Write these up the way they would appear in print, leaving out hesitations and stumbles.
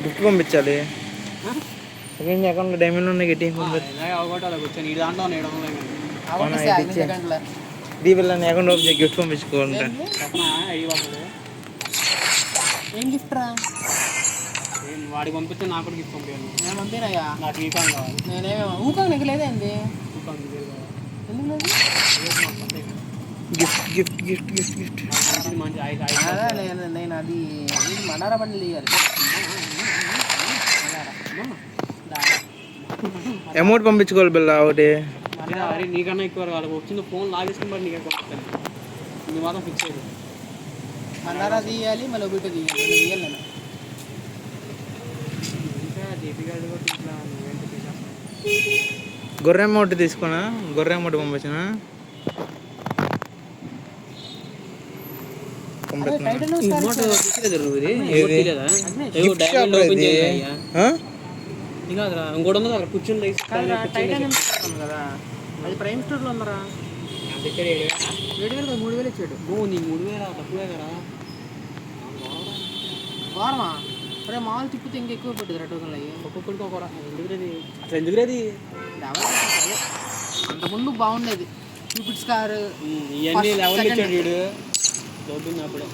Gift పంపించాలి. Second అకౌంట్లో diamond ఉన్నాయి గట్టి దీపిల్లని అకౌంట్ ఓపెన్ చేసి గిఫ్ట్ పంపించుకోవాలంట. ఏం గిఫ్ట్ రా? వాడికి పంపిస్తే నాకు కూడా గిఫ్ట్ పంపించాను. నేను పంపినయ్యా. నాకు ఈ కాలం కావాలి. నేనేమో ఊకాకు నీకు లేదేంది? ఎందుకు లేదు? Gift gift gift gift gift మంచి నేను అది మండారా బండి తీయాలి. అమౌంట్ పంపించుకోవాలి బిల్ల ఒకటి. అరే నీకన్నా ఎక్కువ వాళ్ళకి వచ్చింది ఫోన్ లాగేసుకుని బట్టి నీకు ఎక్కువ నీ మాత్రం ఫిక్స్ అయ్యింది. మండారా తీయాలి, మళ్ళీ ఒకటి తీయాలి. తీయాలి నేను ఇంకా జేపీ గారు కూడా ఇట్లా నువ్వేంటి తీసేస్తాను. గొర్రె అమౌంట్ తీసుకున్నా, గొర్రె అమౌంట్ పంపించిన ఇంకోటి ఉంది అక్కడ కూర్చుని కదా. అది ప్రైమ్ స్టోర్లో ఉందరా. 7,000 3,000 ఇచ్చాడు. నీకు 3,000 తక్కువే కదా. వారమా? అరే మాల్ తిప్పితే ఇంకా ఎక్కువ పట్టింది రా టోకన్లు. అయ్యి ఒక్కొక్కడికి ఒక ఎందుకురేది అసలు ఎందుకురేది అంతకుముందు బాగుండేది. క్యూపిడ్స్ కారు ఇవన్నీ లెవెల్ ఇచ్చాడు వీడు దొబ్బింది అప్పుడే.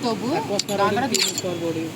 తోపు